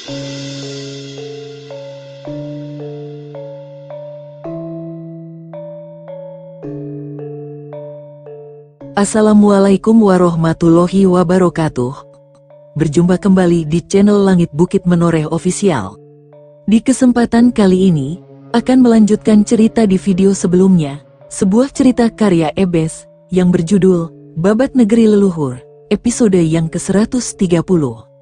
Assalamualaikum warahmatullahi wabarakatuh. Berjumpa kembali di channel Langit Bukit Menoreh Official. Di kesempatan kali ini, akan melanjutkan cerita di video sebelumnya, sebuah cerita karya Ebes, yang berjudul, Babat Negeri Leluhur, episode yang ke-130.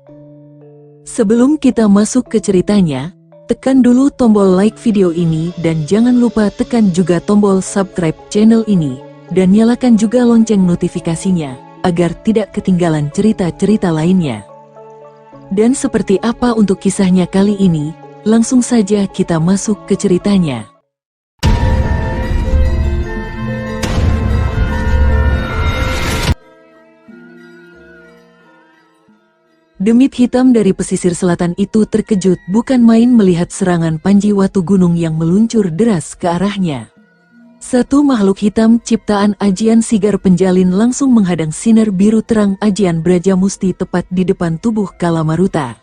Sebelum kita masuk ke ceritanya, tekan dulu tombol like video ini dan jangan lupa tekan juga tombol subscribe channel ini, dan nyalakan juga lonceng notifikasinya, agar tidak ketinggalan cerita-cerita lainnya. Dan seperti apa untuk kisahnya kali ini, langsung saja kita masuk ke ceritanya. Demit hitam dari pesisir selatan itu terkejut bukan main melihat serangan Panji Watu Gunung yang meluncur deras ke arahnya. Satu makhluk hitam ciptaan Ajian Sigar Penjalin langsung menghadang sinar biru terang Ajian Brajamusti tepat di depan tubuh Kalamaruta.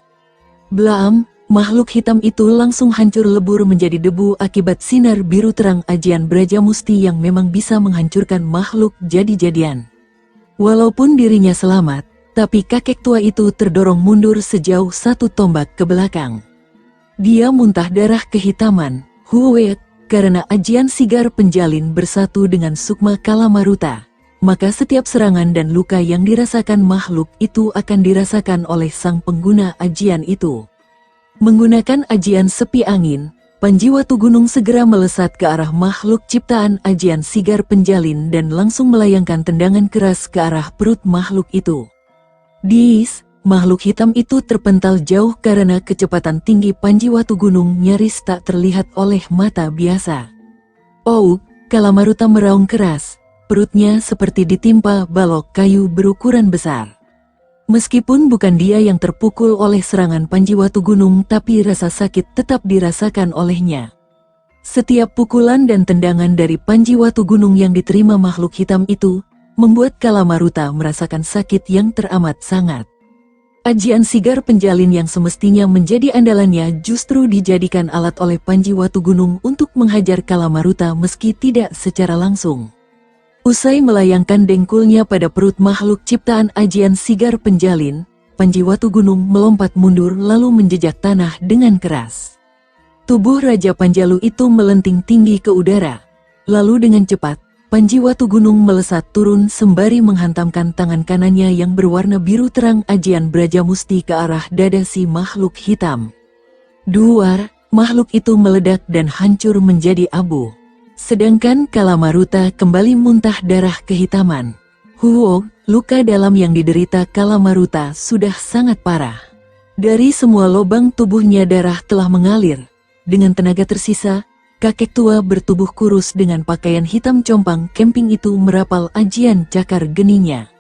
Blaam, makhluk hitam itu langsung hancur lebur menjadi debu akibat sinar biru terang Ajian Brajamusti yang memang bisa menghancurkan makhluk jadi-jadian. Walaupun dirinya selamat, tapi kakek tua itu terdorong mundur sejauh 1 tombak ke belakang. Dia muntah darah kehitaman, Huwet, karena Ajian Sigar Penjalin bersatu dengan Sukma Kalamaruta. Maka setiap serangan dan luka yang dirasakan makhluk itu akan dirasakan oleh sang pengguna ajian itu. Menggunakan ajian sepi angin, Panji Watu Gunung segera melesat ke arah makhluk ciptaan Ajian Sigar Penjalin dan langsung melayangkan tendangan keras ke arah perut makhluk itu. Diis, makhluk hitam itu terpental jauh karena kecepatan tinggi Panji Watu Gunung nyaris tak terlihat oleh mata biasa. Oh, Kalamaruta meraung keras, perutnya seperti ditimpa balok kayu berukuran besar. Meskipun bukan dia yang terpukul oleh serangan Panji Watu Gunung, tapi rasa sakit tetap dirasakan olehnya. Setiap pukulan dan tendangan dari Panji Watu Gunung yang diterima makhluk hitam itu, membuat Kalamaruta merasakan sakit yang teramat sangat. Ajian Sigar Penjalin yang semestinya menjadi andalannya justru dijadikan alat oleh Panji Watu Gunung untuk menghajar Kalamaruta meski tidak secara langsung. Usai melayangkan dengkulnya pada perut makhluk ciptaan Ajian Sigar Penjalin, Panji Watu Gunung melompat mundur lalu menjejak tanah dengan keras. Tubuh Raja Panjalu itu melenting tinggi ke udara. Lalu dengan cepat, Panji Watu Gunung melesat turun sembari menghantamkan tangan kanannya yang berwarna biru terang Ajian Brajamusti ke arah dada si makhluk hitam. Duar, makhluk itu meledak dan hancur menjadi abu. Sedangkan Kalamaruta kembali muntah darah kehitaman. Huwog, luka dalam yang diderita Kalamaruta sudah sangat parah. Dari semua lubang tubuhnya darah telah mengalir. Dengan tenaga tersisa, kakek tua bertubuh kurus dengan pakaian hitam compang kemping itu merapal ajian cakar geningnya.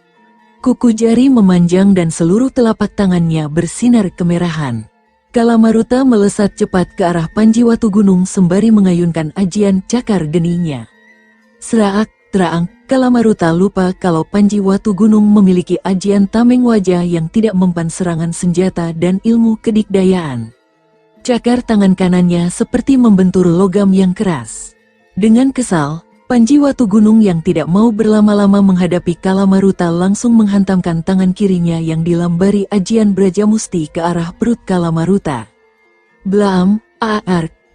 Kuku jari memanjang dan seluruh telapak tangannya bersinar kemerahan. Kalamaruta melesat cepat ke arah Panji Watu Gunung sembari mengayunkan ajian cakar geningnya. Serak, terang, Kalamaruta lupa kalau Panji Watu Gunung memiliki ajian tameng wajah yang tidak mempan serangan senjata dan ilmu kedikdayaan. Cakar tangan kanannya seperti membentur logam yang keras. Dengan kesal, Panji Watu Gunung yang tidak mau berlama-lama menghadapi Kalamaruta langsung menghantamkan tangan kirinya yang dilambari Ajian Brajamusti ke arah perut Kalamaruta. Blaam,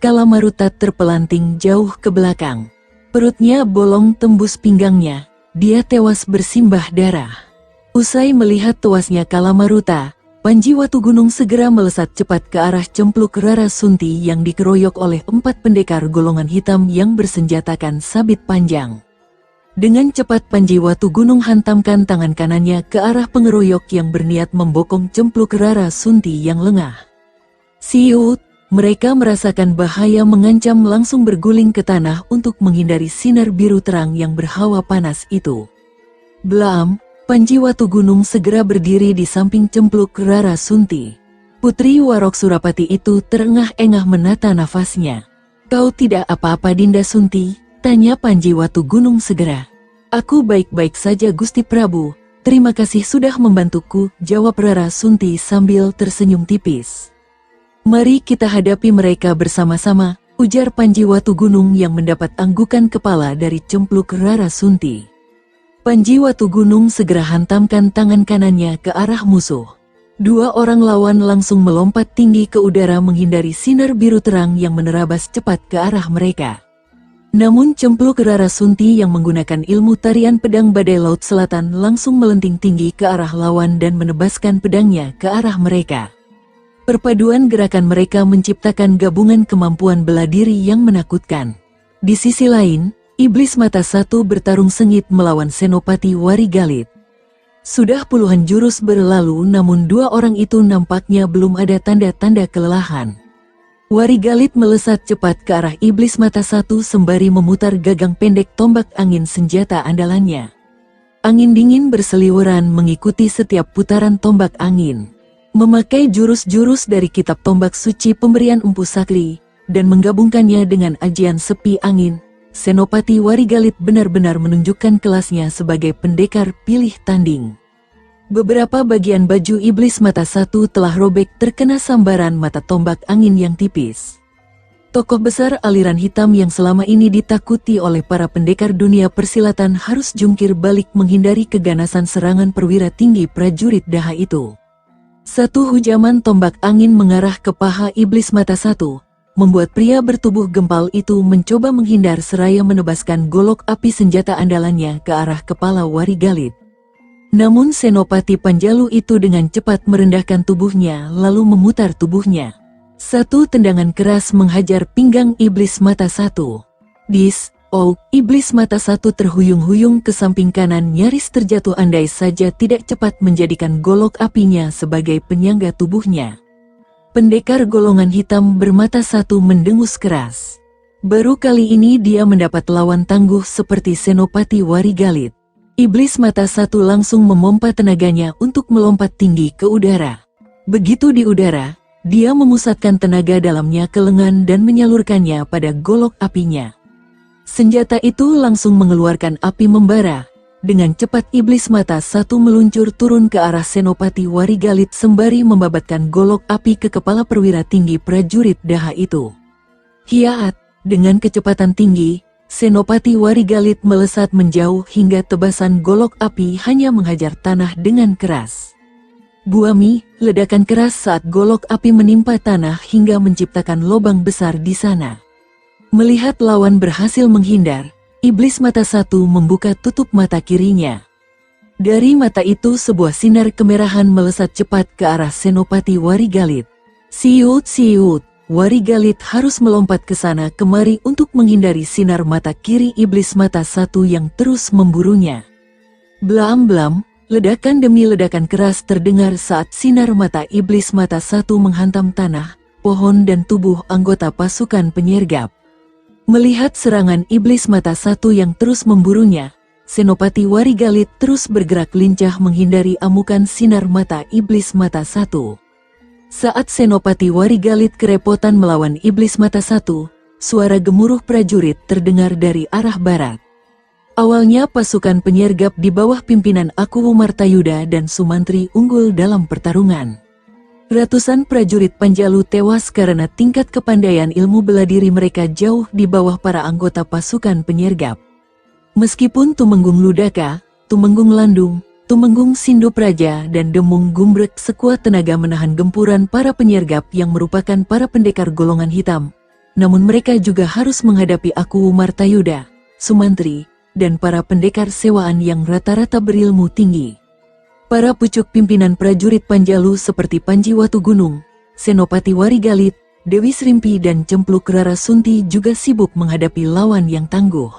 Kalamaruta terpelanting jauh ke belakang. Perutnya bolong tembus pinggangnya, dia tewas bersimbah darah. Usai melihat tewasnya Kalamaruta, Panji Watu Gunung segera melesat cepat ke arah cempluk Rara Sunti yang dikeroyok oleh 4 pendekar golongan hitam yang bersenjatakan sabit panjang. Dengan cepat Panji Watu Gunung hantamkan tangan kanannya ke arah pengeroyok yang berniat membokong cempluk Rara Sunti yang lengah. Siut, mereka merasakan bahaya mengancam langsung berguling ke tanah untuk menghindari sinar biru terang yang berhawa panas itu. Blaam, Panji Watu Gunung segera berdiri di samping cempluk Rara Sunti. Putri Warok Surapati itu terengah-engah menata nafasnya. "Kau tidak apa-apa Dinda Sunti?" tanya Panji Watu Gunung segera. "Aku baik-baik saja Gusti Prabu, terima kasih sudah membantuku," jawab Rara Sunti sambil tersenyum tipis. Mari kita hadapi mereka bersama-sama, ujar Panji Watu Gunung yang mendapat anggukan kepala dari cempluk Rara Sunti. Panji Watu Gunung segera hantamkan tangan kanannya ke arah musuh. Dua orang lawan langsung melompat tinggi ke udara menghindari sinar biru terang yang menerabas cepat ke arah mereka. Namun cempluk Rara Sunti yang menggunakan ilmu tarian pedang badai laut selatan langsung melenting tinggi ke arah lawan dan menebaskan pedangnya ke arah mereka. Perpaduan gerakan mereka menciptakan gabungan kemampuan bela diri yang menakutkan. Di sisi lain, Iblis Mata Satu bertarung sengit melawan Senopati Warigalit. Sudah puluhan jurus berlalu namun dua orang itu nampaknya belum ada tanda-tanda kelelahan. Warigalit melesat cepat ke arah Iblis Mata Satu sembari memutar gagang pendek tombak angin senjata andalannya. Angin dingin berseliweran mengikuti setiap putaran tombak angin. Memakai jurus-jurus dari kitab tombak suci pemberian Empu Sakti, dan menggabungkannya dengan ajian sepi angin, Senopati Warigalit benar-benar menunjukkan kelasnya sebagai pendekar pilih tanding. Beberapa bagian baju Iblis Mata Satu telah robek terkena sambaran mata tombak angin yang tipis. Tokoh besar aliran hitam yang selama ini ditakuti oleh para pendekar dunia persilatan harus jungkir balik menghindari keganasan serangan perwira tinggi prajurit Daha itu. Satu hujaman tombak angin mengarah ke paha Iblis Mata Satu, membuat pria bertubuh gempal itu mencoba menghindar seraya menebaskan golok api senjata andalannya ke arah kepala Warigalit. Namun Senopati Panjalu itu dengan cepat merendahkan tubuhnya lalu memutar tubuhnya. Satu tendangan keras menghajar pinggang Iblis Mata Satu. Iblis Mata Satu terhuyung-huyung ke samping kanan nyaris terjatuh andai saja tidak cepat menjadikan golok apinya sebagai penyangga tubuhnya. Pendekar golongan hitam bermata satu mendengus keras. Baru kali ini dia mendapat lawan tangguh seperti Senopati Warigalit. Iblis Mata Satu langsung memompa tenaganya untuk melompat tinggi ke udara. Begitu di udara, dia memusatkan tenaga dalamnya ke lengan dan menyalurkannya pada golok apinya. Senjata itu langsung mengeluarkan api membara. Dengan cepat Iblis Mata Satu meluncur turun ke arah Senopati Warigalit sembari membabatkan golok api ke kepala perwira tinggi prajurit Daha itu. Hiat, dengan kecepatan tinggi, Senopati Warigalit melesat menjauh hingga tebasan golok api hanya menghajar tanah dengan keras. Buami, ledakan keras saat golok api menimpa tanah hingga menciptakan lubang besar di sana. Melihat lawan berhasil menghindar, Iblis Mata Satu membuka tutup mata kirinya. Dari mata itu sebuah sinar kemerahan melesat cepat ke arah Senopati Warigalit. Siut, Warigalit harus melompat ke sana kemari untuk menghindari sinar mata kiri Iblis Mata Satu yang terus memburunya. Blam-blam, ledakan demi ledakan keras terdengar saat sinar mata Iblis Mata Satu menghantam tanah, pohon dan tubuh anggota pasukan penyergap. Melihat serangan Iblis Mata Satu yang terus memburunya, Senopati Warigalit terus bergerak lincah menghindari amukan sinar mata Iblis Mata Satu. Saat Senopati Warigalit kerepotan melawan Iblis Mata Satu, suara gemuruh prajurit terdengar dari arah barat. Awalnya pasukan penyergap di bawah pimpinan Aku Umartayuda dan Sumantri unggul dalam pertarungan. Ratusan prajurit Panjalu tewas karena tingkat kepandaian ilmu bela diri mereka jauh di bawah para anggota pasukan penyergap. Meskipun Tumenggung Ludaka, Tumenggung Landung, Tumenggung Sindu Praja dan Demung Gumbrek sekuat tenaga menahan gempuran para penyergap yang merupakan para pendekar golongan hitam, namun mereka juga harus menghadapi Aku Umartayuda, Sumantri, dan para pendekar sewaan yang rata-rata berilmu tinggi. Para pucuk pimpinan prajurit Panjalu seperti Panji Watu Gunung, Senopati Warigalit, Dewi Srimpi dan Cempluk Rara Sunti juga sibuk menghadapi lawan yang tangguh.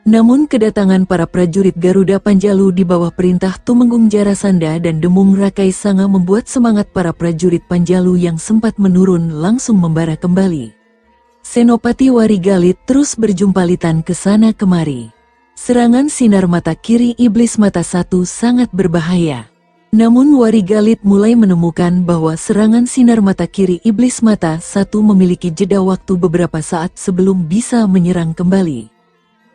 Namun kedatangan para prajurit Garuda Panjalu di bawah perintah Tumenggung Jarasanda dan Demung Rakai Sanga membuat semangat para prajurit Panjalu yang sempat menurun langsung membara kembali. Senopati Warigalit terus berjumpalitan ke sana kemari. Serangan sinar mata kiri Iblis Mata Satu sangat berbahaya. Namun Warigalit mulai menemukan bahwa serangan sinar mata kiri Iblis Mata Satu memiliki jeda waktu beberapa saat sebelum bisa menyerang kembali.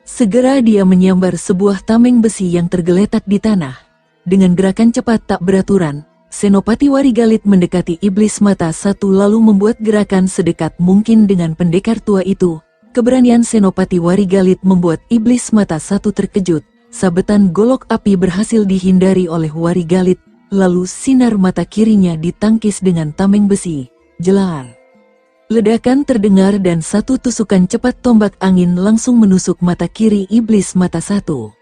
Segera dia menyambar sebuah tameng besi yang tergeletak di tanah. Dengan gerakan cepat tak beraturan, Senopati Warigalit mendekati iblis mata satu lalu membuat gerakan sedekat mungkin dengan pendekar tua itu. Keberanian Senopati Warigalit membuat iblis mata satu terkejut. Sabetan golok api berhasil dihindari oleh Warigalit, lalu sinar mata kirinya ditangkis dengan tameng besi. Jelar. Ledakan terdengar dan satu tusukan cepat tombak angin langsung menusuk mata kiri iblis mata satu.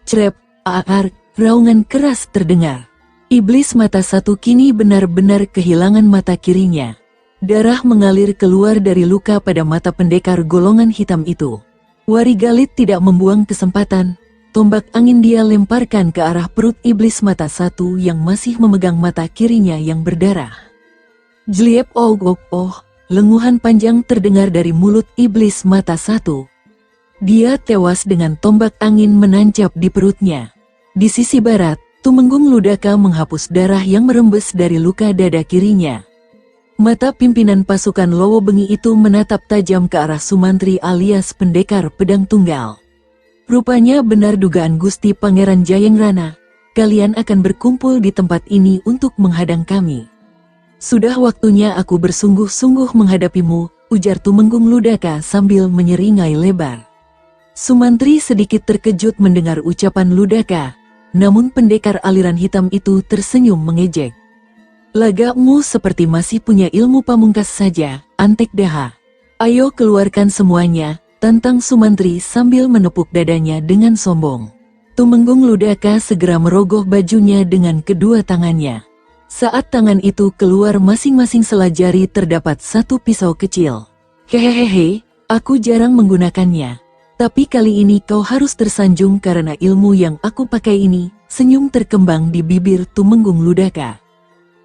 Crep, aar, raungan keras terdengar. Iblis mata satu kini benar-benar kehilangan mata kirinya. Darah mengalir keluar dari luka pada mata pendekar golongan hitam itu. Warigalit tidak membuang kesempatan. Tombak angin dia lemparkan ke arah perut iblis mata satu yang masih memegang mata kirinya yang berdarah. Jliep oh. Lenguhan panjang terdengar dari mulut iblis mata satu. Dia tewas dengan tombak angin menancap di perutnya. Di sisi barat, Tumenggung Ludaka menghapus darah yang merembes dari luka dada kirinya. Mata pimpinan pasukan Lowo Bengi itu menatap tajam ke arah Sumantri alias pendekar pedang tunggal. Rupanya benar dugaan Gusti Pangeran Jayengrana, kalian akan berkumpul di tempat ini untuk menghadang kami. Sudah waktunya aku bersungguh-sungguh menghadapimu, ujar Tumenggung Ludaka sambil menyeringai lebar. Sumantri sedikit terkejut mendengar ucapan Ludaka. Namun pendekar aliran hitam itu tersenyum mengejek. Lagamu seperti masih punya ilmu pamungkas saja, Antek Daha. Ayo keluarkan semuanya, tantang Sumantri sambil menepuk dadanya dengan sombong. Tumenggung Ludaka segera merogoh bajunya dengan kedua tangannya. Saat tangan itu keluar masing-masing selai jari terdapat satu pisau kecil. Hehehe, aku jarang menggunakannya. Tapi kali ini kau harus tersanjung karena ilmu yang aku pakai ini. Senyum terkembang di bibir Tumenggung Ludaka.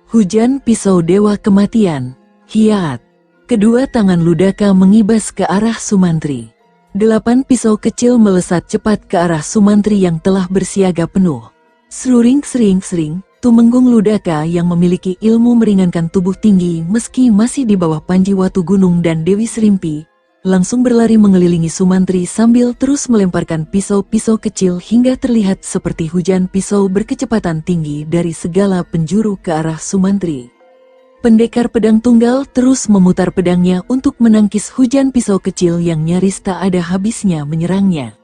Hujan pisau dewa kematian. Hiat. Kedua tangan Ludaka mengibas ke arah Sumantri. 8 pisau kecil melesat cepat ke arah Sumantri yang telah bersiaga penuh. Seruring sering. Tumenggung Ludaka yang memiliki ilmu meringankan tubuh tinggi meski masih di bawah Panji Watu Gunung dan Dewi Serimpi, langsung berlari mengelilingi Sumantri sambil terus melemparkan pisau-pisau kecil hingga terlihat seperti hujan pisau berkecepatan tinggi dari segala penjuru ke arah Sumantri. Pendekar pedang tunggal terus memutar pedangnya untuk menangkis hujan pisau kecil yang nyaris tak ada habisnya menyerangnya.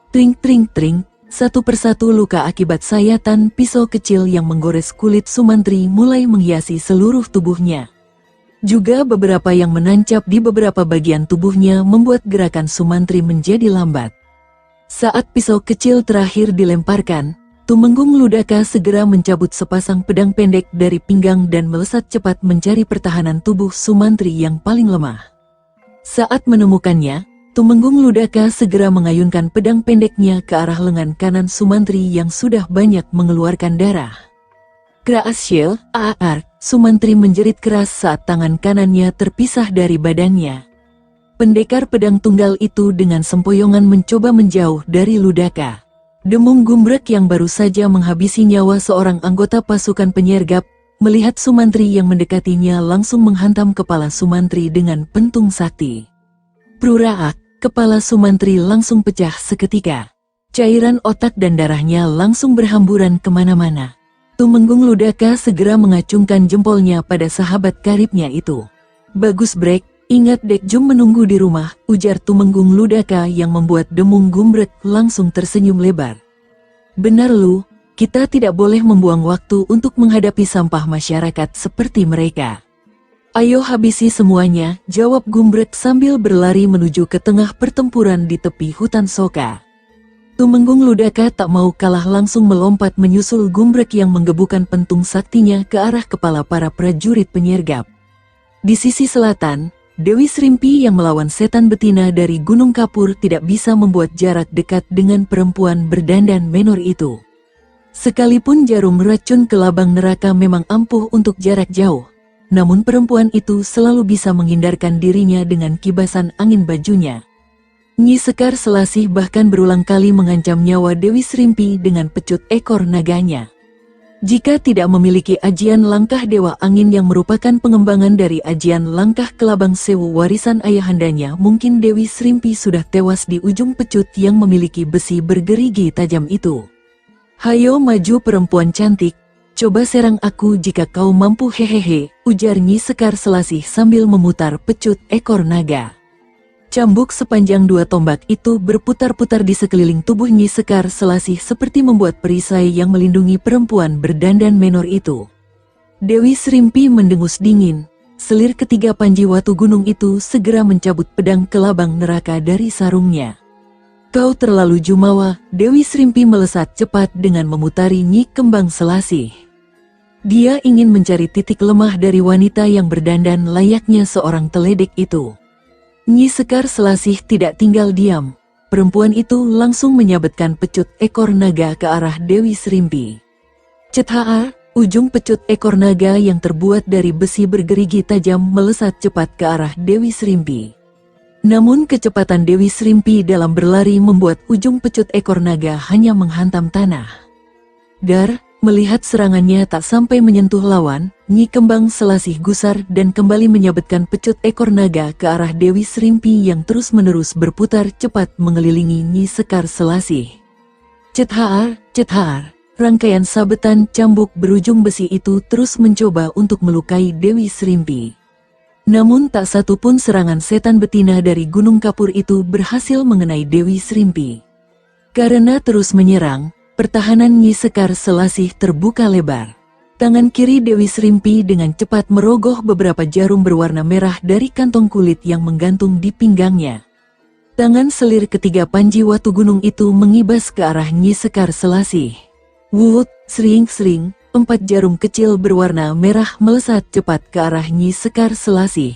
Tring, satu persatu luka akibat sayatan pisau kecil yang menggores kulit Sumantri mulai menghiasi seluruh tubuhnya. Juga beberapa yang menancap di beberapa bagian tubuhnya membuat gerakan Sumantri menjadi lambat. Saat pisau kecil terakhir dilemparkan, Tumenggung Ludaka segera mencabut sepasang pedang pendek dari pinggang dan melesat cepat mencari pertahanan tubuh Sumantri yang paling lemah. Saat menemukannya, Tumenggung Ludaka segera mengayunkan pedang pendeknya ke arah lengan kanan Sumantri yang sudah banyak mengeluarkan darah. Kraasyel, aar, Sumantri menjerit keras saat tangan kanannya terpisah dari badannya. Pendekar pedang tunggal itu dengan sempoyongan mencoba menjauh dari Ludaka. Demung Gumbrek yang baru saja menghabisi nyawa seorang anggota pasukan penyergap, melihat Sumantri yang mendekatinya langsung menghantam kepala Sumantri dengan pentung sakti. Pruraak, kepala Sumantri langsung pecah seketika. Cairan otak dan darahnya langsung berhamburan kemana-mana. Tumenggung Ludaka segera mengacungkan jempolnya pada sahabat karibnya itu. Bagus Brek, ingat Dek Jum menunggu di rumah, ujar Tumenggung Ludaka yang membuat Demung Gumbrek langsung tersenyum lebar. Benar lu, kita tidak boleh membuang waktu untuk menghadapi sampah masyarakat seperti mereka. Ayo habisi semuanya, jawab Gumbrek sambil berlari menuju ke tengah pertempuran di tepi hutan Soka. Tumenggung Ludaka tak mau kalah langsung melompat menyusul Gumbrek yang menggebukan pentung saktinya ke arah kepala para prajurit penyergap. Di sisi selatan, Dewi Serimpi yang melawan setan betina dari Gunung Kapur tidak bisa membuat jarak dekat dengan perempuan berdandan menor itu. Sekalipun jarum racun ke labang neraka memang ampuh untuk jarak jauh, namun perempuan itu selalu bisa menghindarkan dirinya dengan kibasan angin bajunya. Nyi Sekar Selasih bahkan berulang kali mengancam nyawa Dewi Serimpi dengan pecut ekor naganya. Jika tidak memiliki ajian langkah Dewa Angin yang merupakan pengembangan dari ajian langkah Kelabang Sewu warisan ayahandanya, mungkin Dewi Serimpi sudah tewas di ujung pecut yang memiliki besi bergerigi tajam itu. Hayo maju perempuan cantik, Coba serang aku jika kau mampu, hehehe, ujar Nyi Sekar Selasih sambil memutar pecut ekor naga. Cambuk sepanjang 2 tombak itu berputar-putar di sekeliling tubuh Nyi Sekar Selasih seperti membuat perisai yang melindungi perempuan berdandan menor itu. Dewi Srimpi mendengus dingin. Selir ketiga Panji Watu Gunung itu segera mencabut pedang kelabang neraka dari sarungnya. Kau terlalu jumawa, Dewi Srimpi melesat cepat dengan memutari Nyi Kembang Selasih. Dia ingin mencari titik lemah dari wanita yang berdandan layaknya seorang teledek itu. Nyi Sekar Selasih tidak tinggal diam. Perempuan itu langsung menyabetkan pecut ekor naga ke arah Dewi Srimpi. Cethaar, ujung pecut ekor naga yang terbuat dari besi bergerigi tajam melesat cepat ke arah Dewi Srimpi. Namun kecepatan Dewi Srimpi dalam berlari membuat ujung pecut ekor naga hanya menghantam tanah. Dar, melihat serangannya tak sampai menyentuh lawan, Nyi Kembang Selasih gusar dan kembali menyabetkan pecut ekor naga ke arah Dewi Srimpi yang terus-menerus berputar cepat mengelilingi Nyi Sekar Selasih. Cethaar, Cethaar, rangkaian sabetan cambuk berujung besi itu terus mencoba untuk melukai Dewi Srimpi. Namun tak satu pun serangan setan betina dari Gunung Kapur itu berhasil mengenai Dewi Srimpi. Karena terus menyerang, pertahanan Nyi Sekar Selasih terbuka lebar. Tangan kiri Dewi Srimpi dengan cepat merogoh beberapa jarum berwarna merah dari kantong kulit yang menggantung di pinggangnya. Tangan selir ketiga Panji Watu Gunung itu mengibas ke arah Nyi Sekar Selasih. Wut, sering-sering, 4 jarum kecil berwarna merah melesat cepat ke arah Nyi Sekar Selasih.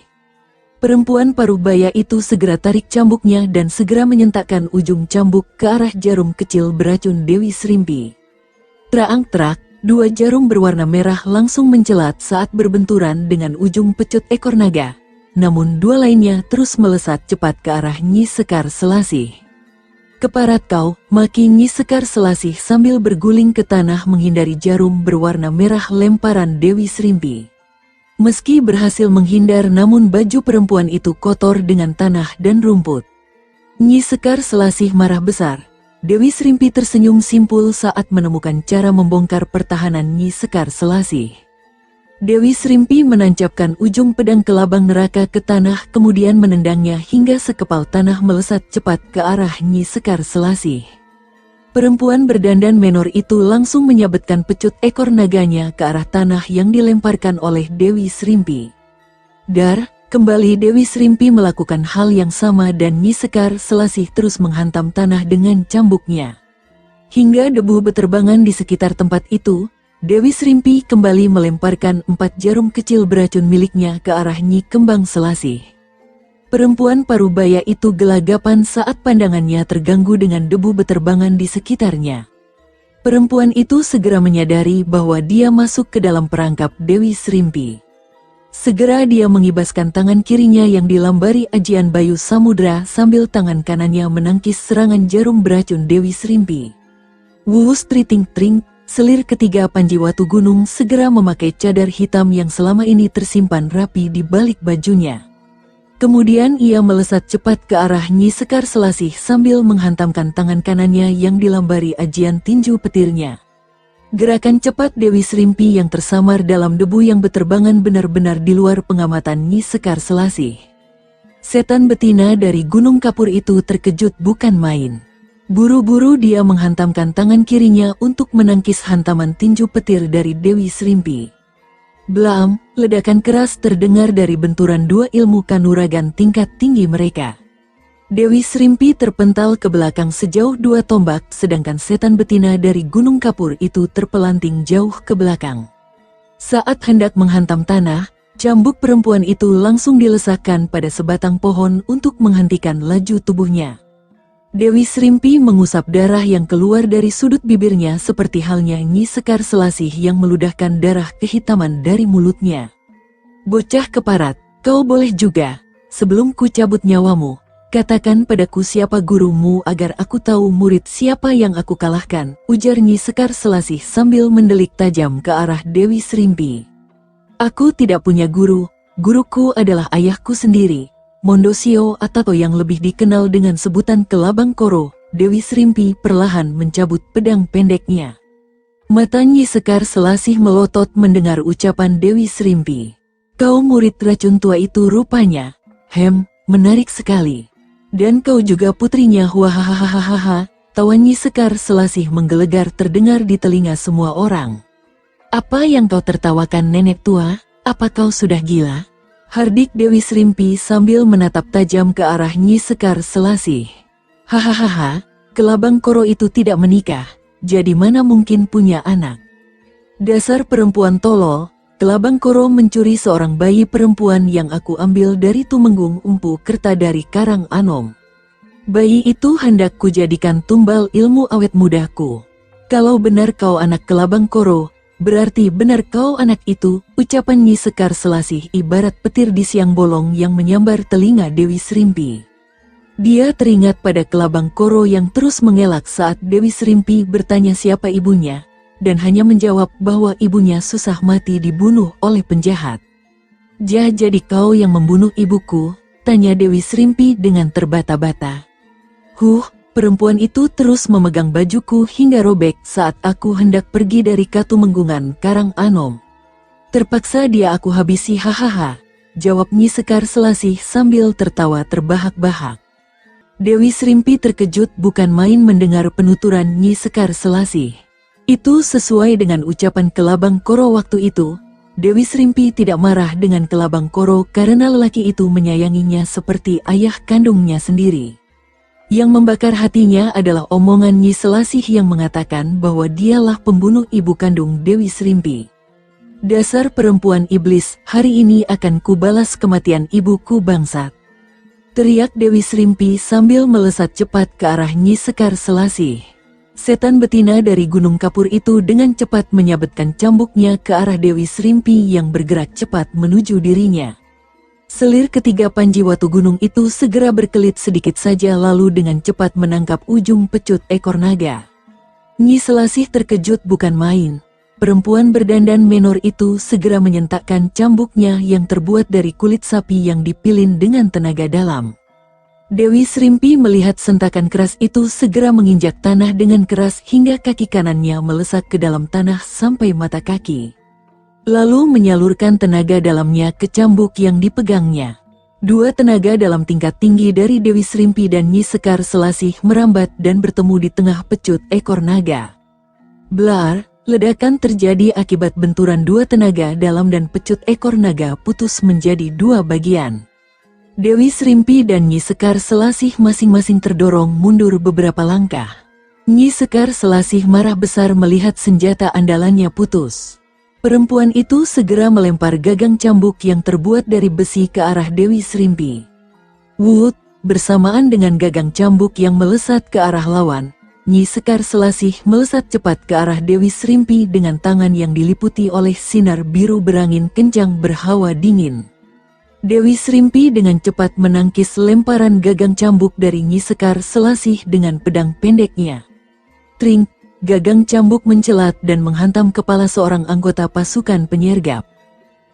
Perempuan Parubaya itu segera tarik cambuknya dan segera menyentakkan ujung cambuk ke arah jarum kecil beracun Dewi Srimpi. Teraang-terak, 2 jarum berwarna merah langsung mencelat saat berbenturan dengan ujung pecut ekor naga. Namun 2 lainnya terus melesat cepat ke arah Nyi Sekar Selasih. Keparat kau, maki Nyi Sekar Selasih sambil berguling ke tanah menghindari jarum berwarna merah lemparan Dewi Srimpi. Meski berhasil menghindar namun baju perempuan itu kotor dengan tanah dan rumput. Nyi Sekar Selasih marah besar. Dewi Srimpi tersenyum simpul saat menemukan cara membongkar pertahanan Nyi Sekar Selasih. Dewi Srimpi menancapkan ujung pedang kelabang neraka ke tanah kemudian menendangnya hingga sekepal tanah melesat cepat ke arah Nyi Sekar Selasih. Perempuan berdandan menor itu langsung menyabetkan pecut ekor naganya ke arah tanah yang dilemparkan oleh Dewi Srimpi. Dar, kembali Dewi Srimpi melakukan hal yang sama dan Nyi Sekar Selasih terus menghantam tanah dengan cambuknya. Hingga debu beterbangan di sekitar tempat itu, Dewi Srimpi kembali melemparkan 4 jarum kecil beracun miliknya ke arah Nyi Kembang Selasih. Perempuan Parubaya itu gelagapan saat pandangannya terganggu dengan debu beterbangan di sekitarnya. Perempuan itu segera menyadari bahwa dia masuk ke dalam perangkap Dewi Srimpi. Segera dia mengibaskan tangan kirinya yang dilambari ajian Bayu Samudra sambil tangan kanannya menangkis serangan jarum beracun Dewi Srimpi. Wuwus triting-tring, selir ketiga Panji Watu Gunung segera memakai cadar hitam yang selama ini tersimpan rapi di balik bajunya. Kemudian ia melesat cepat ke arah Nyi Sekar Selasih sambil menghantamkan tangan kanannya yang dilambari ajian tinju petirnya. Gerakan cepat Dewi Srimpi yang tersamar dalam debu yang beterbangan benar-benar di luar pengamatan Nyi Sekar Selasih. Setan betina dari Gunung Kapur itu terkejut bukan main. Buru-buru dia menghantamkan tangan kirinya untuk menangkis hantaman tinju petir dari Dewi Srimpi. Blam, ledakan keras terdengar dari benturan 2 ilmu kanuragan tingkat tinggi mereka. Dewi Srimpi terpental ke belakang sejauh 2 tombak sedangkan setan betina dari Gunung Kapur itu terpelanting jauh ke belakang. Saat hendak menghantam tanah, cambuk perempuan itu langsung dilesakkan pada sebatang pohon untuk menghentikan laju tubuhnya. Dewi Srimpi mengusap darah yang keluar dari sudut bibirnya seperti halnya Nyi Sekar Selasih yang meludahkan darah kehitaman dari mulutnya. Bocah keparat, kau boleh juga, sebelum ku cabut nyawamu, katakan padaku siapa gurumu agar aku tahu murid siapa yang aku kalahkan, ujar Nyi Sekar Selasih sambil mendelik tajam ke arah Dewi Srimpi. Aku tidak punya guru, guruku adalah ayahku sendiri. Mondosio atau yang lebih dikenal dengan sebutan Kelabang Koro, Dewi Srimpi perlahan mencabut pedang pendeknya. Mata Nyi Sekar Selasih melotot mendengar ucapan Dewi Srimpi. Kau murid racun tua itu rupanya. Menarik sekali. Dan kau juga putrinya. Wahahaha. Tawa Nyi Sekar Selasih menggelegar terdengar di telinga semua orang. Apa yang kau tertawakan nenek tua? Apa kau sudah gila? Hardik Dewi Srimpi sambil menatap tajam ke arah Nyi Sekar Selasih. Hahaha, Kelabang Koro itu tidak menikah, jadi mana mungkin punya anak? Dasar perempuan tolol, Kelabang Koro mencuri seorang bayi perempuan yang aku ambil dari Tumenggung Empu Kerta dari Karang Anom. Bayi itu hendak kujadikan tumbal ilmu awet mudaku. Kalau benar kau anak Kelabang Koro, berarti benar kau anak itu, ucapan Nyi Sekar Selasih ibarat petir di siang bolong yang menyambar telinga Dewi Srimpi. Dia teringat pada Kelabang Koro yang terus mengelak saat Dewi Srimpi bertanya siapa ibunya, dan hanya menjawab bahwa ibunya susah mati dibunuh oleh penjahat. Jadi kau yang membunuh ibuku? Tanya Dewi Srimpi dengan terbata-bata. Perempuan itu terus memegang bajuku hingga robek saat aku hendak pergi dari Katumenggungan Karang Anom. Terpaksa dia aku habisi. Hahaha, jawab Nyi Sekar Selasih sambil tertawa terbahak-bahak. Dewi Srimpi terkejut bukan main mendengar penuturan Nyi Sekar Selasih. Itu sesuai dengan ucapan Kelabang Koro waktu itu. Dewi Srimpi tidak marah dengan Kelabang Koro karena lelaki itu menyayanginya seperti ayah kandungnya sendiri. Yang membakar hatinya adalah omongan Nyi Selasih yang mengatakan bahwa dialah pembunuh ibu kandung Dewi Srimpi. Dasar perempuan iblis, hari ini akan kubalas kematian ibuku bangsat. Teriak Dewi Srimpi sambil melesat cepat ke arah Nyi Sekar Selasih. Setan betina dari Gunung Kapur itu dengan cepat menyabetkan cambuknya ke arah Dewi Srimpi yang bergerak cepat menuju dirinya. Selir ketiga Panji Watu Gunung itu segera berkelit sedikit saja lalu dengan cepat menangkap ujung pecut ekor naga. Nyi Selasih terkejut bukan main. Perempuan berdandan menor itu segera menyentakkan cambuknya yang terbuat dari kulit sapi yang dipilin dengan tenaga dalam. Dewi Srimpi melihat sentakan keras itu segera menginjak tanah dengan keras hingga kaki kanannya melesak ke dalam tanah sampai mata kaki. Lalu menyalurkan tenaga dalamnya ke cambuk yang dipegangnya. Dua tenaga dalam tingkat tinggi dari Dewi Srimpi dan Nyi Sekar Selasih merambat dan bertemu di tengah pecut ekor naga. Blar, ledakan terjadi akibat benturan dua tenaga dalam dan pecut ekor naga putus menjadi dua bagian. Dewi Srimpi dan Nyi Sekar Selasih masing-masing terdorong mundur beberapa langkah. Nyi Sekar Selasih marah besar melihat senjata andalannya putus. Perempuan itu segera melempar gagang cambuk yang terbuat dari besi ke arah Dewi Srimpi. Bersamaan dengan gagang cambuk yang melesat ke arah lawan, Nyi Sekar Selasih melesat cepat ke arah Dewi Srimpi dengan tangan yang diliputi oleh sinar biru berangin kencang berhawa dingin. Dewi Srimpi dengan cepat menangkis lemparan gagang cambuk dari Nyi Sekar Selasih dengan pedang pendeknya. Tring! Gagang cambuk mencelat dan menghantam kepala seorang anggota pasukan penyergap.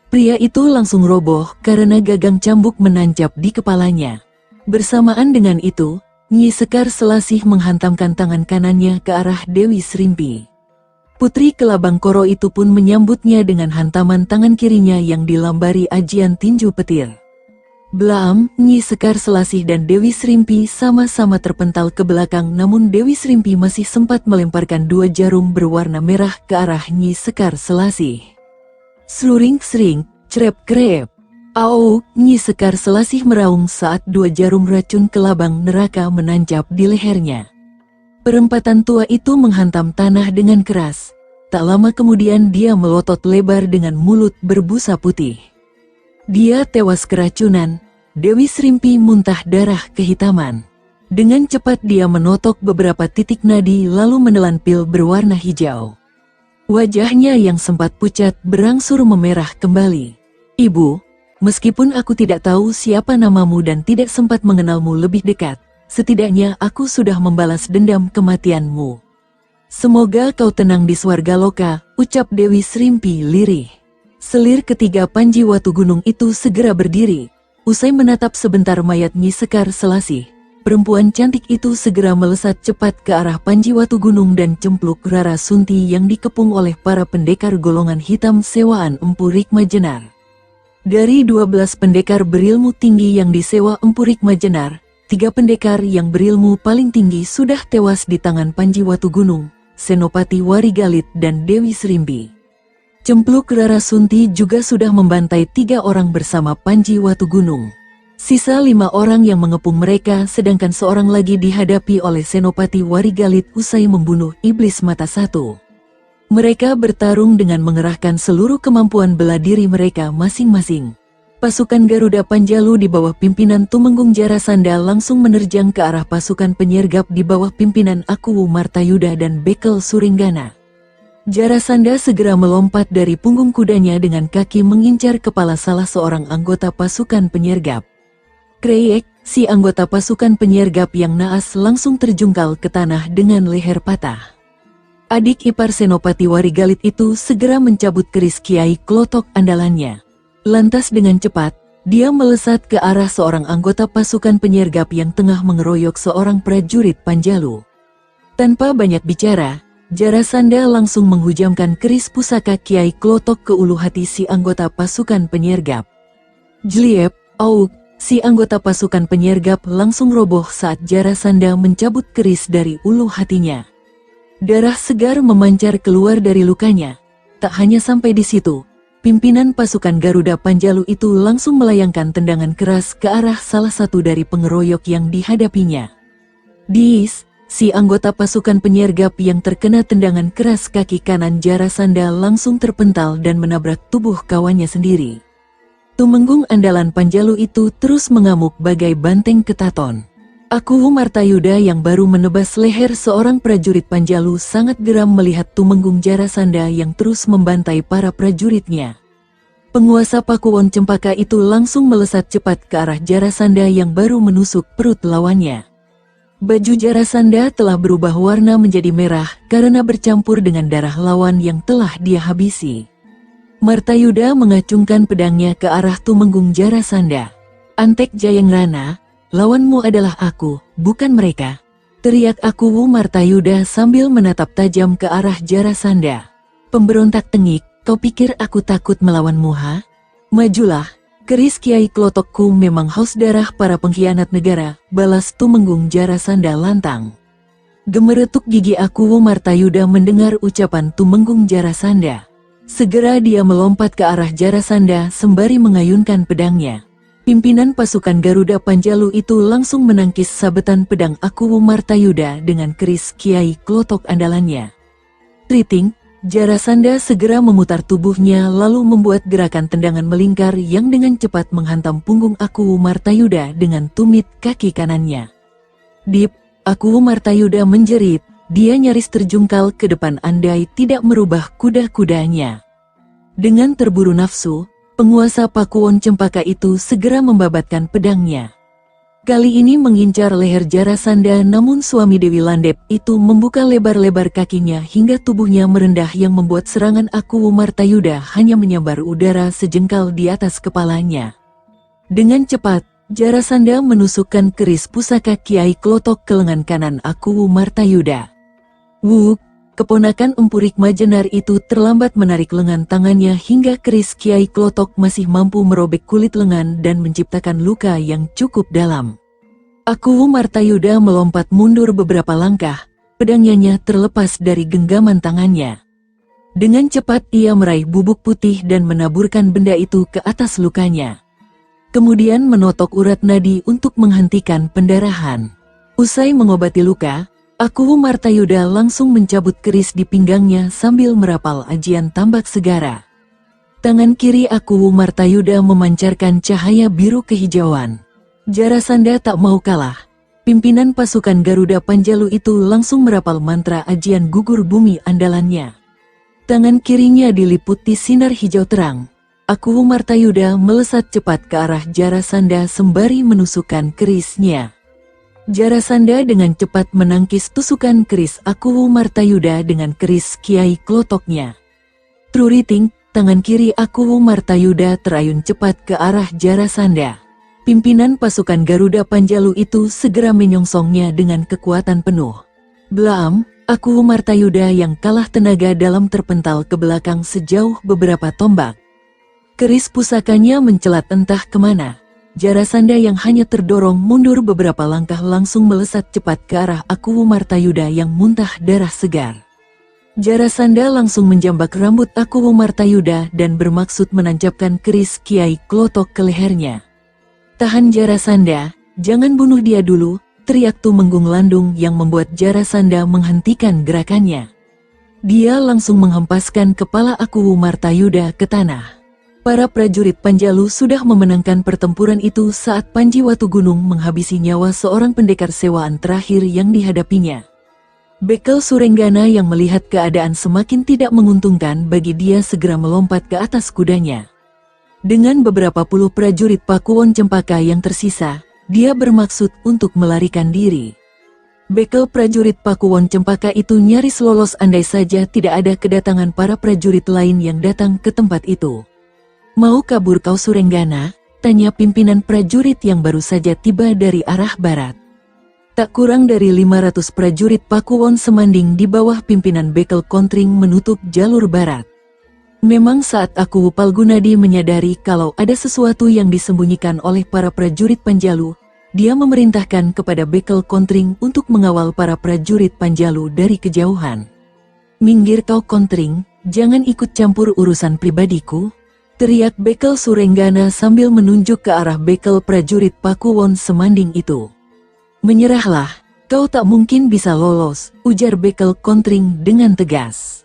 Pria itu langsung roboh karena gagang cambuk menancap di kepalanya. Bersamaan dengan itu, Nyi Sekar Selasih menghantamkan tangan kanannya ke arah Dewi Srimpi. Putri Kelabang Koro itu pun menyambutnya dengan hantaman tangan kirinya yang dilambari ajian tinju petir. Blam, Nyi Sekar Selasih dan Dewi Srimpi sama-sama terpental ke belakang namun Dewi Srimpi masih sempat melemparkan dua jarum berwarna merah ke arah Nyi Sekar Selasih. Sluring-sering, crep-krep. Au, Nyi Sekar Selasih meraung saat dua jarum racun kelabang neraka menancap di lehernya. Perempatan tua itu menghantam tanah dengan keras. Tak lama kemudian dia melotot lebar dengan mulut berbusa putih. Dia tewas keracunan. Dewi Srimpi muntah darah kehitaman. Dengan cepat dia menotok beberapa titik nadi lalu menelan pil berwarna hijau. Wajahnya yang sempat pucat berangsur memerah kembali. Ibu, meskipun aku tidak tahu siapa namamu dan tidak sempat mengenalmu lebih dekat, setidaknya aku sudah membalas dendam kematianmu. Semoga kau tenang di Swarga Loka, ucap Dewi Srimpi lirih. Selir ketiga Panji Watu Gunung itu segera berdiri. Usai menatap sebentar mayat Nyi Sekar Selasih, perempuan cantik itu segera melesat cepat ke arah Panji Watugunung dan cempluk Rara Sunti yang dikepung oleh para pendekar golongan hitam sewaan Empu Rikma Jenar. Dari 12 pendekar berilmu tinggi yang disewa Empu Rikma Jenar, 3 pendekar yang berilmu paling tinggi sudah tewas di tangan Panji Watugunung, Senopati Warigalit dan Dewi Serimbi. Cempluk Rara Sunti juga sudah membantai 3 orang bersama Panji Watugunung. Sisa 5 orang yang mengepung mereka, sedangkan seorang lagi dihadapi oleh Senopati Warigalit usai membunuh Iblis Mata Satu. Mereka bertarung dengan mengerahkan seluruh kemampuan bela diri mereka masing-masing. Pasukan Garuda Panjalu di bawah pimpinan Tumenggung Jarasanda langsung menerjang ke arah pasukan penyergap di bawah pimpinan Akuwu Martayuda dan Bekel Suringgana. Jarasanda segera melompat dari punggung kudanya dengan kaki mengincar kepala salah seorang anggota pasukan penyergap. Kreyek, si anggota pasukan penyergap yang naas langsung terjungkal ke tanah dengan leher patah. Adik ipar Senopati Warigalit itu segera mencabut keris Kiai Klotok andalannya. Lantas dengan cepat, dia melesat ke arah seorang anggota pasukan penyergap yang tengah mengeroyok seorang prajurit Panjalu. Tanpa banyak bicara, Jarasanda langsung menghujamkan keris pusaka Kiai Klotok ke ulu hati si anggota pasukan penyergap. Jliep, auk, si anggota pasukan penyergap langsung roboh saat Jarasanda mencabut keris dari ulu hatinya. Darah segar memancar keluar dari lukanya. Tak hanya sampai di situ, pimpinan pasukan Garuda Panjalu itu langsung melayangkan tendangan keras ke arah salah satu dari pengeroyok yang dihadapinya. Diis, si anggota pasukan penyergap yang terkena tendangan keras kaki kanan Jarasanda langsung terpental dan menabrak tubuh kawannya sendiri. Tumenggung andalan Panjalu itu terus mengamuk bagai banteng ketaton. Akuwu Martayuda yang baru menebas leher seorang prajurit Panjalu sangat geram melihat Tumenggung Jarasanda yang terus membantai para prajuritnya. Penguasa Pakuwon Cempaka itu langsung melesat cepat ke arah Jarasanda yang baru menusuk perut lawannya. Baju Jarasanda telah berubah warna menjadi merah karena bercampur dengan darah lawan yang telah dia habisi. Martayuda mengacungkan pedangnya ke arah Tumenggung Jarasanda. "Antek Jayangrana, lawanmu adalah aku, bukan mereka," teriak Akuwu Martayuda sambil menatap tajam ke arah Jarasanda. "Pemberontak tengik, kau pikir aku takut melawanmu, ha? Majulah, keris Kiai Klotokku memang haus darah para pengkhianat negara," balas Tumenggung Jarasanda lantang. Gemeretuk gigi Akuwu Martayuda mendengar ucapan Tumenggung Jarasanda. Segera dia melompat ke arah Jarasanda sembari mengayunkan pedangnya. Pimpinan pasukan Garuda Panjalu itu langsung menangkis sabetan pedang Akuwu Martayuda dengan keris Kiai Klotok andalannya. Triting, Jarasanda segera memutar tubuhnya lalu membuat gerakan tendangan melingkar yang dengan cepat menghantam punggung Akuwu Martayuda dengan tumit kaki kanannya. Dip, Akuwu Martayuda menjerit. Dia nyaris terjungkal ke depan andai tidak merubah kuda-kudanya. Dengan terburu nafsu, penguasa Pakuwon Cempaka itu segera membabatkan pedangnya. Kali ini mengincar leher Jarasanda, namun suami Dewi Landep itu membuka lebar-lebar kakinya hingga tubuhnya merendah yang membuat serangan Akuwu Martayuda hanya menyambar udara sejengkal di atas kepalanya. Dengan cepat, Jarasanda menusukkan keris pusaka Kiai Klotok ke lengan kanan Akuwu Martayuda. Wuk, keponakan Empu Rikma Jenar itu terlambat menarik lengan tangannya hingga keris Kiai Klotok masih mampu merobek kulit lengan dan menciptakan luka yang cukup dalam. Akuwu Martayuda melompat mundur beberapa langkah, pedangnya terlepas dari genggaman tangannya. Dengan cepat ia meraih bubuk putih dan menaburkan benda itu ke atas lukanya. Kemudian menotok urat nadi untuk menghentikan pendarahan. Usai mengobati luka, Akuwu Martayuda langsung mencabut keris di pinggangnya sambil merapal ajian tambak segara. Tangan kiri Akuwu Martayuda memancarkan cahaya biru kehijauan. Jarasanda tak mau kalah. Pimpinan pasukan Garuda Panjalu itu langsung merapal mantra ajian gugur bumi andalannya. Tangan kirinya diliputi sinar hijau terang. Akuwu Martayuda melesat cepat ke arah Jarasanda sembari menusukkan kerisnya. Jarasanda dengan cepat menangkis tusukan keris Akuwu Martayuda dengan keris Kiai Klotoknya. Truriting, tangan kiri Akuwu Martayuda terayun cepat ke arah Jarasanda. Pimpinan pasukan Garuda Panjalu itu segera menyongsongnya dengan kekuatan penuh. Blaam, Aku Martayuda yang kalah tenaga dalam terpental ke belakang sejauh beberapa tombak. Keris pusakanya mencelat entah kemana. Jarasandha yang hanya terdorong mundur beberapa langkah langsung melesat cepat ke arah Aku Martayuda yang muntah darah segar. Jarasandha langsung menjambak rambut Aku Martayuda dan bermaksud menancapkan keris Kiai Klotok ke lehernya. Tahan Jarasandha, jangan bunuh dia dulu, teriak Tumenggung Landung yang membuat Jarasandha menghentikan gerakannya. Dia langsung menghempaskan kepala Aku Martayuda ke tanah. Para prajurit Panjalu sudah memenangkan pertempuran itu saat Panji Watugunung menghabisi nyawa seorang pendekar sewaan terakhir yang dihadapinya. Bekel Surenggana yang melihat keadaan semakin tidak menguntungkan bagi dia segera melompat ke atas kudanya. Dengan beberapa puluh prajurit Pakuwon Cempaka yang tersisa, dia bermaksud untuk melarikan diri. Bekel prajurit Pakuwon Cempaka itu nyaris lolos andai saja tidak ada kedatangan para prajurit lain yang datang ke tempat itu. Mau kabur kau Surenggana? Tanya pimpinan prajurit yang baru saja tiba dari arah barat. Tak kurang dari 500 prajurit Pakuwon Semanding di bawah pimpinan Bekel Kontring menutup jalur barat. Memang saat Aku Palgunadi menyadari kalau ada sesuatu yang disembunyikan oleh para prajurit Panjalu, dia memerintahkan kepada Bekel Kontring untuk mengawal para prajurit Panjalu dari kejauhan. Minggir kau Kontring, jangan ikut campur urusan pribadiku, teriak Bekel Surenggana sambil menunjuk ke arah Bekel prajurit Pakuwon Semanding itu. Menyerahlah, kau tak mungkin bisa lolos, ujar Bekel Kontring dengan tegas.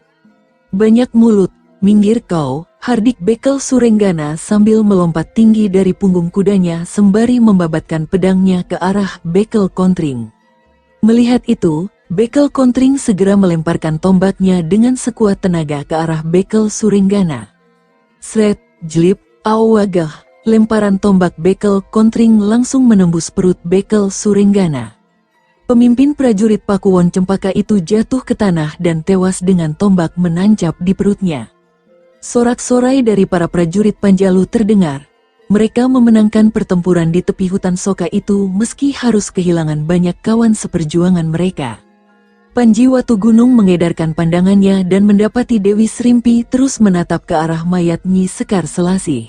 Banyak mulut. Minggir kau, hardik Bekel Surenggana sambil melompat tinggi dari punggung kudanya sembari membabatkan pedangnya ke arah Bekel Kontring. Melihat itu, Bekel Kontring segera melemparkan tombaknya dengan sekuat tenaga ke arah Bekel Surenggana. Sret, jlip, awagah, lemparan tombak Bekel Kontring langsung menembus perut Bekel Surenggana. Pemimpin prajurit Pakuwon Cempaka itu jatuh ke tanah dan tewas dengan tombak menancap di perutnya. Sorak-sorai dari para prajurit Panjalu terdengar. Mereka memenangkan pertempuran di tepi hutan Soka itu meski harus kehilangan banyak kawan seperjuangan mereka. Panji Watugunung mengedarkan pandangannya dan mendapati Dewi Srimpi terus menatap ke arah mayat Nyi Sekar Selasih.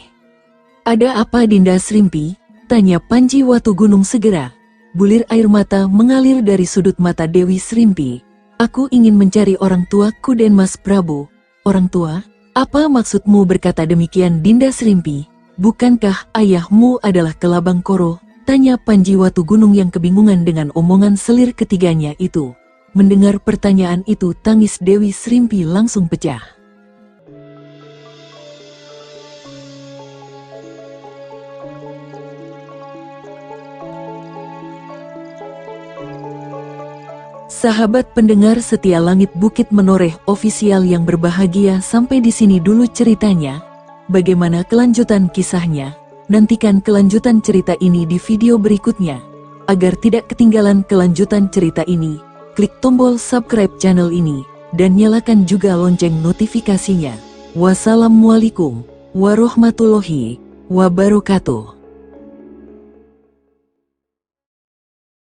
Ada apa Dinda Srimpi? Tanya Panji Watugunung segera. Bulir air mata mengalir dari sudut mata Dewi Srimpi. Aku ingin mencari orang tuaku dan Mas Prabu. Orang tua? Apa maksudmu berkata demikian Dinda Srimpi? Bukankah ayahmu adalah Kelabang Koro? Tanya Panji Watugunung yang kebingungan dengan omongan selir ketiganya itu. Mendengar pertanyaan itu tangis Dewi Srimpi langsung pecah. Sahabat pendengar setia Langit Bukit Menoreh ofisial yang berbahagia, sampai di sini dulu ceritanya. Bagaimana kelanjutan kisahnya? Nantikan kelanjutan cerita ini di video berikutnya. Agar tidak ketinggalan kelanjutan cerita ini, klik tombol subscribe channel ini dan nyalakan juga lonceng notifikasinya. Wassalamualaikum warahmatullahi wabarakatuh.